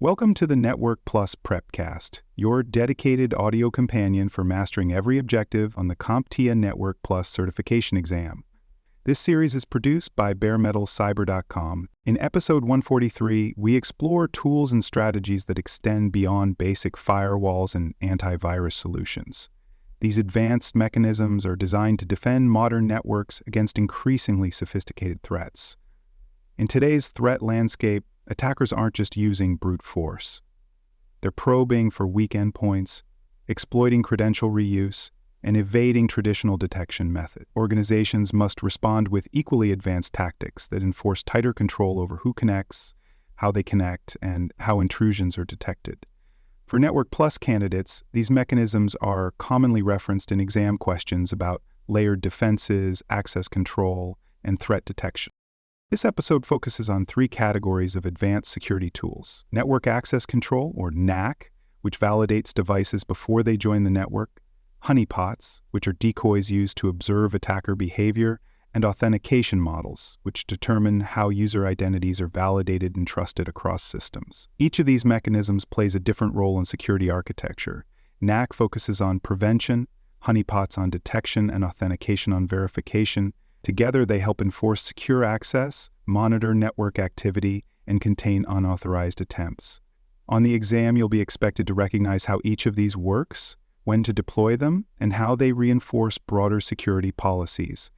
Welcome to the Network Plus Prepcast, your dedicated audio companion for mastering every objective on the CompTIA Network Plus certification exam. This series is produced by baremetalcyber.com. In episode 143, we explore tools and strategies that extend beyond basic firewalls and antivirus solutions. These advanced mechanisms are designed to defend modern networks against increasingly sophisticated threats. In today's threat landscape, attackers aren't just using brute force. They're probing for weak endpoints, exploiting credential reuse, and evading traditional detection methods. Organizations must respond with equally advanced tactics that enforce tighter control over who connects, how they connect, and how intrusions are detected. For Network Plus candidates, these mechanisms are commonly referenced in exam questions about layered defenses, access control, and threat detection. This episode focuses on three categories of advanced security tools: network access control, or NAC, which validates devices before they join the network; honeypots, which are decoys used to observe attacker behavior; and authentication models, which determine how user identities are validated and trusted across systems. Each of these mechanisms plays a different role in security architecture. NAC focuses on prevention, honeypots on detection, and authentication on verification. Together, they help enforce secure access, monitor network activity, and contain unauthorized attempts. On the exam, you'll be expected to recognize how each of these works, when to deploy them, and how they reinforce broader security policies.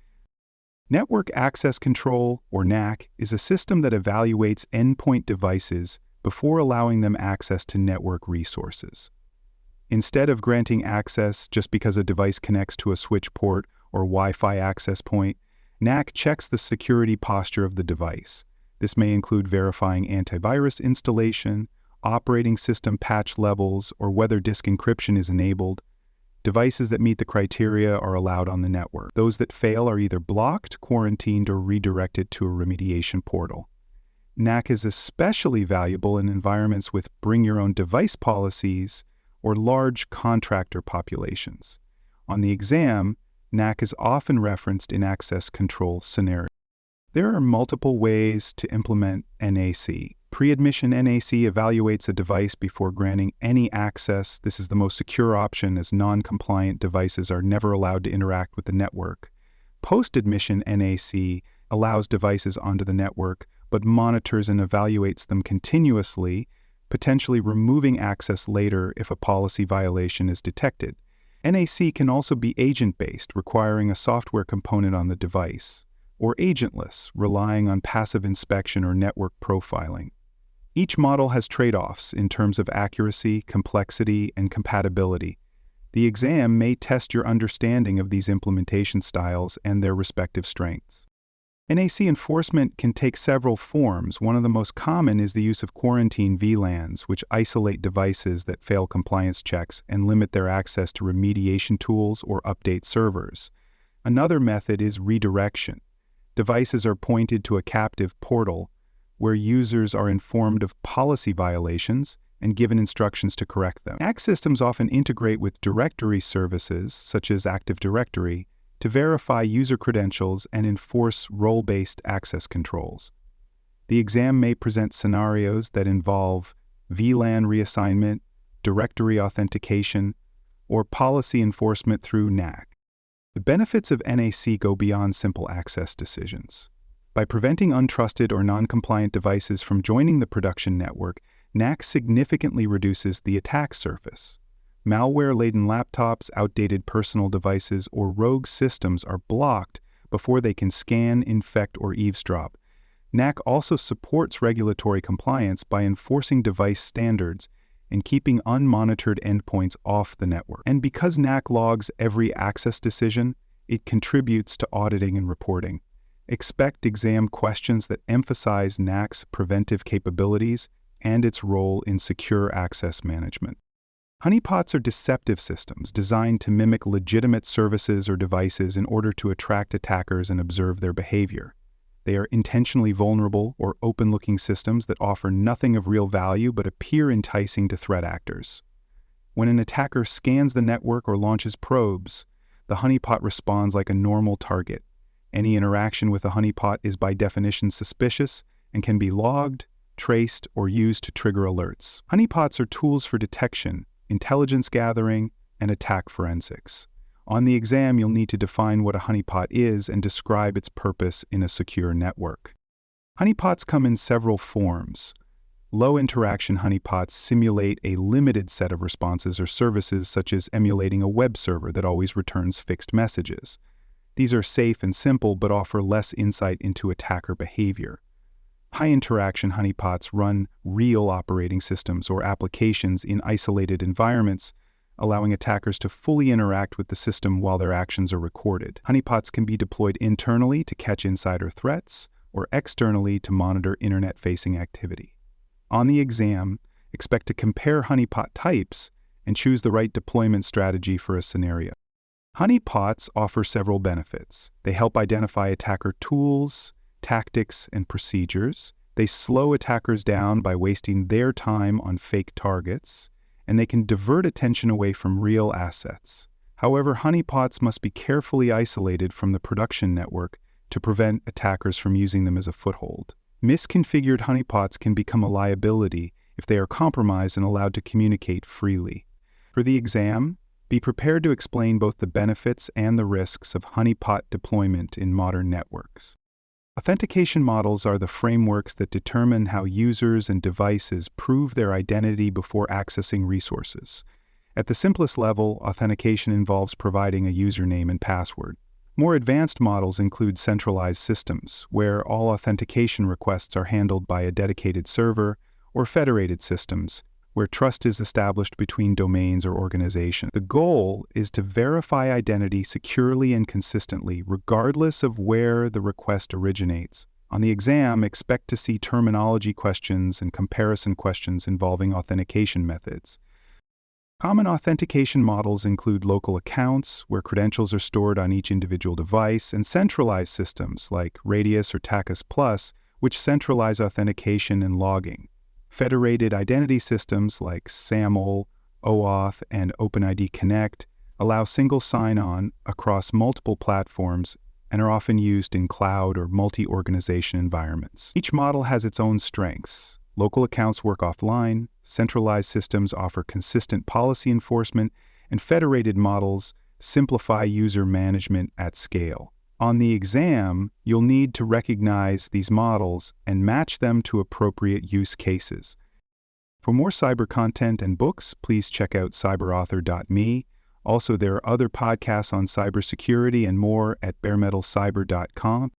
Network access control, or NAC, is a system that evaluates endpoint devices before allowing them access to network resources. Instead of granting access just because a device connects to a switch port or Wi-Fi access point, NAC checks the security posture of the device. This may include verifying antivirus installation, operating system patch levels, or whether disk encryption is enabled. Devices that meet the criteria are allowed on the network. Those that fail are either blocked, quarantined, or redirected to a remediation portal. NAC is especially valuable in environments with bring-your-own-device policies or large contractor populations. On the exam, NAC is often referenced in access control scenarios. There are multiple ways to implement NAC. Pre-admission NAC evaluates a device before granting any access. This is the most secure option, as non-compliant devices are never allowed to interact with the network. Post-admission NAC allows devices onto the network, but monitors and evaluates them continuously, potentially removing access later if a policy violation is detected. NAC can also be agent-based, requiring a software component on the device, or agentless, relying on passive inspection or network profiling. Each model has trade-offs in terms of accuracy, complexity, and compatibility. The exam may test your understanding of these implementation styles and their respective strengths. NAC enforcement can take several forms. One of the most common is the use of quarantine VLANs, which isolate devices that fail compliance checks and limit their access to remediation tools or update servers. Another method is redirection. Devices are pointed to a captive portal where users are informed of policy violations and given instructions to correct them. NAC systems often integrate with directory services, such as Active Directory, to verify user credentials and enforce role-based access controls. The exam may present scenarios that involve VLAN reassignment, directory authentication, or policy enforcement through NAC. The benefits of NAC go beyond simple access decisions. By preventing untrusted or non-compliant devices from joining the production network, NAC significantly reduces the attack surface. Malware-laden laptops, outdated personal devices, or rogue systems are blocked before they can scan, infect, or eavesdrop. NAC also supports regulatory compliance by enforcing device standards and keeping unmonitored endpoints off the network. And because NAC logs every access decision, it contributes to auditing and reporting. Expect exam questions that emphasize NAC's preventive capabilities and its role in secure access management. Honeypots are deceptive systems designed to mimic legitimate services or devices in order to attract attackers and observe their behavior. They are intentionally vulnerable or open-looking systems that offer nothing of real value but appear enticing to threat actors. When an attacker scans the network or launches probes, the honeypot responds like a normal target. Any interaction with a honeypot is by definition suspicious and can be logged, traced, or used to trigger alerts. Honeypots are tools for detection, intelligence gathering, and attack forensics. On the exam, you'll need to define what a honeypot is and describe its purpose in a secure network. Honeypots come in several forms. Low-interaction honeypots simulate a limited set of responses or services, such as emulating a web server that always returns fixed messages. These are safe and simple, but offer less insight into attacker behavior. High-interaction honeypots run real operating systems or applications in isolated environments, allowing attackers to fully interact with the system while their actions are recorded. Honeypots can be deployed internally to catch insider threats or externally to monitor internet-facing activity. On the exam, expect to compare honeypot types and choose the right deployment strategy for a scenario. Honeypots offer several benefits. They help identify attacker tools, tactics, and procedures. They slow attackers down by wasting their time on fake targets, and they can divert attention away from real assets. However, honeypots must be carefully isolated from the production network to prevent attackers from using them as a foothold. Misconfigured honeypots can become a liability if they are compromised and allowed to communicate freely. For the exam, be prepared to explain both the benefits and the risks of honeypot deployment in modern networks. Authentication models are the frameworks that determine how users and devices prove their identity before accessing resources. At the simplest level, authentication involves providing a username and password. More advanced models include centralized systems, where all authentication requests are handled by a dedicated server, or federated systems, where trust is established between domains or organizations. The goal is to verify identity securely and consistently, regardless of where the request originates. On the exam, expect to see terminology questions and comparison questions involving authentication methods. Common authentication models include local accounts, where credentials are stored on each individual device, and centralized systems like Radius or TACUS Plus, which centralize authentication and logging. Federated identity systems like SAML, OAuth, and OpenID Connect allow single sign-on across multiple platforms and are often used in cloud or multi-organization environments. Each model has its own strengths. Local accounts work offline, centralized systems offer consistent policy enforcement, and federated models simplify user management at scale. On the exam, you'll need to recognize these models and match them to appropriate use cases. For more cyber content and books, please check out cyberauthor.me. Also, there are other podcasts on cybersecurity and more at baremetalcyber.com.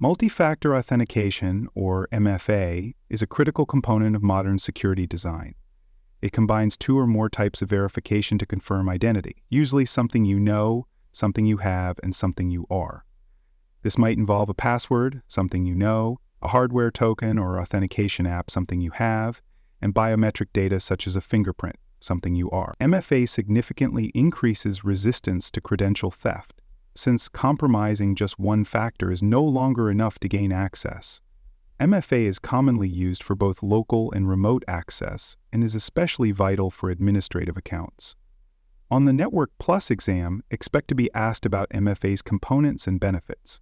Multi-factor authentication, or MFA, is a critical component of modern security design. It combines two or more types of verification to confirm identity, usually something you know, something you have, and something you are. This might involve a password, something you know, a hardware token or authentication app, something you have, and biometric data such as a fingerprint, something you are. MFA significantly increases resistance to credential theft, since compromising just one factor is no longer enough to gain access. MFA is commonly used for both local and remote access and is especially vital for administrative accounts. On the Network Plus exam, expect to be asked about MFA's components and benefits.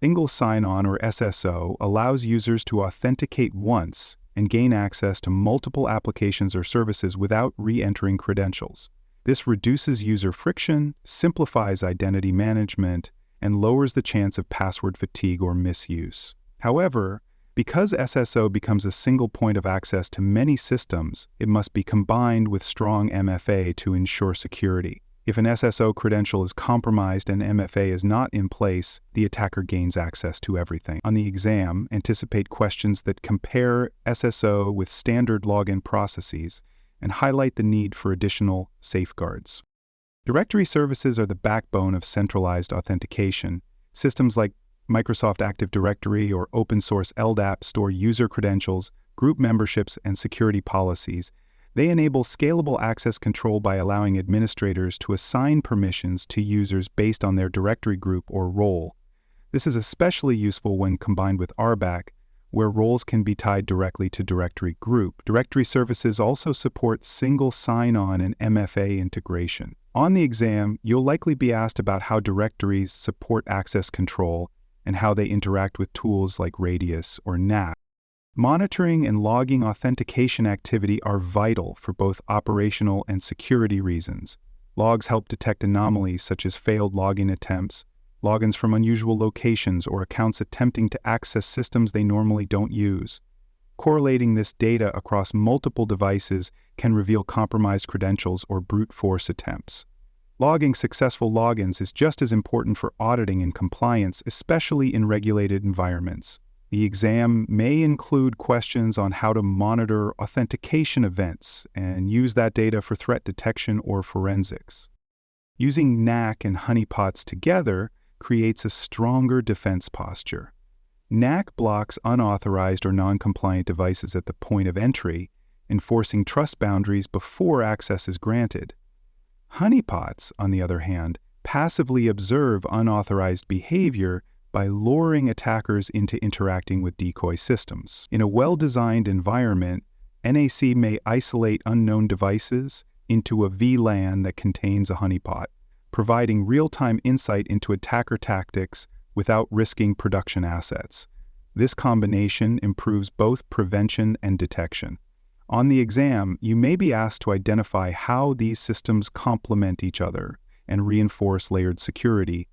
Single sign-on, or SSO, allows users to authenticate once and gain access to multiple applications or services without re-entering credentials. This reduces user friction, simplifies identity management, and lowers the chance of password fatigue or misuse. However, because SSO becomes a single point of access to many systems, it must be combined with strong MFA to ensure security. If an SSO credential is compromised and MFA is not in place, the attacker gains access to everything. On the exam, anticipate questions that compare SSO with standard login processes and highlight the need for additional safeguards. Directory services are the backbone of centralized authentication. Systems like Microsoft Active Directory or open-source LDAP store user credentials, group memberships, and security policies. They enable scalable access control by allowing administrators to assign permissions to users based on their directory group or role. This is especially useful when combined with RBAC, where roles can be tied directly to directory group. Directory services also support single sign-on and MFA integration. On the exam, you'll likely be asked about how directories support access control and how they interact with tools like Radius or NAC. Monitoring and logging authentication activity are vital for both operational and security reasons. Logs help detect anomalies such as failed login attempts, logins from unusual locations, or accounts attempting to access systems they normally don't use. Correlating this data across multiple devices can reveal compromised credentials or brute force attempts. Logging successful logins is just as important for auditing and compliance, especially in regulated environments. The exam may include questions on how to monitor authentication events and use that data for threat detection or forensics. Using NAC and Honeypots together creates a stronger defense posture. NAC blocks unauthorized or non-compliant devices at the point of entry, enforcing trust boundaries before access is granted. Honeypots, on the other hand, passively observe unauthorized behavior by luring attackers into interacting with decoy systems. In a well-designed environment, NAC may isolate unknown devices into a VLAN that contains a honeypot, providing real-time insight into attacker tactics without risking production assets. This combination improves both prevention and detection. On the exam, you may be asked to identify how these systems complement each other and reinforce layered security.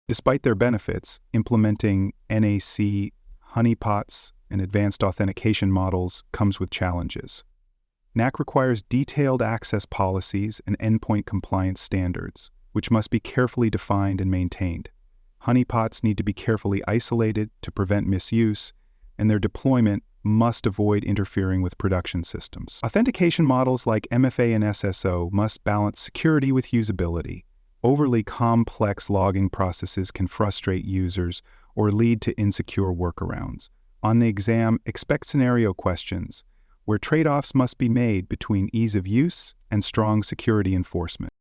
Despite their benefits, implementing NAC, honeypots, and advanced authentication models comes with challenges. NAC requires detailed access policies and endpoint compliance standards, which must be carefully defined and maintained. Honeypots need to be carefully isolated to prevent misuse, and their deployment must avoid interfering with production systems. Authentication models like MFA and SSO must balance security with usability. Overly complex logging processes can frustrate users or lead to insecure workarounds. On the exam, expect scenario questions, where trade-offs must be made between ease of use and strong security enforcement.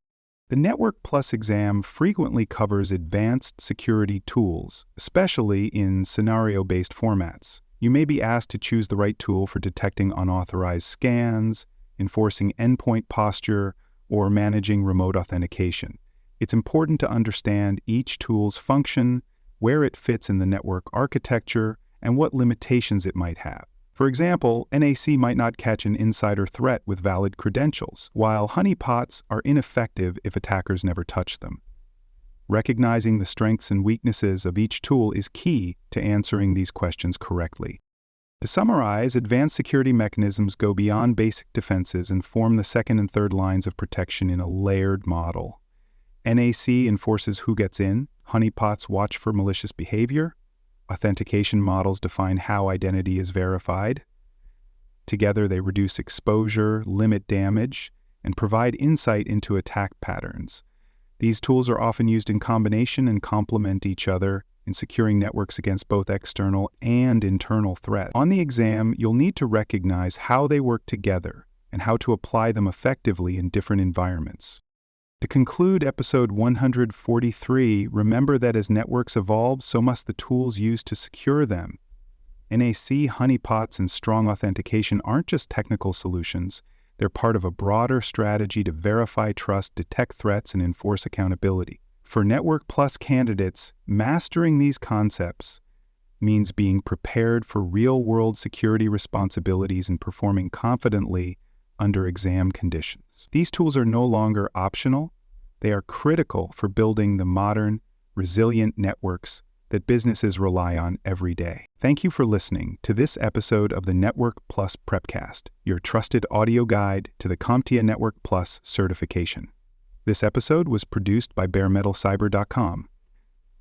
The Network Plus exam frequently covers advanced security tools, especially in scenario-based formats. You may be asked to choose the right tool for detecting unauthorized scans, enforcing endpoint posture, or managing remote authentication. It's important to understand each tool's function, where it fits in the network architecture, and what limitations it might have. For example, NAC might not catch an insider threat with valid credentials, while honeypots are ineffective if attackers never touch them. Recognizing the strengths and weaknesses of each tool is key to answering these questions correctly. To summarize, advanced security mechanisms go beyond basic defenses and form the second and third lines of protection in a layered model. NAC enforces who gets in, honeypots watch for malicious behavior, authentication models define how identity is verified. Together, they reduce exposure, limit damage, and provide insight into attack patterns. These tools are often used in combination and complement each other in securing networks against both external and internal threats. On the exam, you'll need to recognize how they work together and how to apply them effectively in different environments. To conclude episode 143, remember that as networks evolve, so must the tools used to secure them. NAC, honeypots, and strong authentication aren't just technical solutions. They're part of a broader strategy to verify trust, detect threats, and enforce accountability. For Network Plus candidates, mastering these concepts means being prepared for real-world security responsibilities and performing confidently under exam conditions. These tools are no longer optional. They are critical for building the modern, resilient networks that businesses rely on every day. Thank you for listening to this episode of the Network Plus Prepcast, your trusted audio guide to the CompTIA Network Plus certification. This episode was produced by baremetalcyber.com.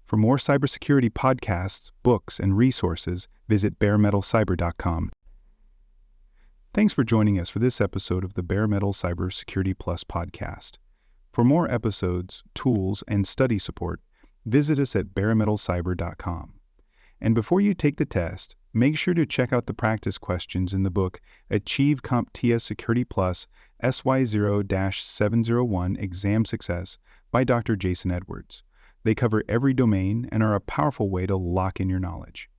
For more cybersecurity podcasts, books, and resources, visit baremetalcyber.com. Thanks for joining us for this episode of the Bare Metal Cybersecurity Plus podcast. For more episodes, tools, and study support, visit us at baremetalcyber.com. And before you take the test, make sure to check out the practice questions in the book Achieve CompTIA Security Plus SY0-701 Exam Success by Dr. Jason Edwards. They cover every domain and are a powerful way to lock in your knowledge.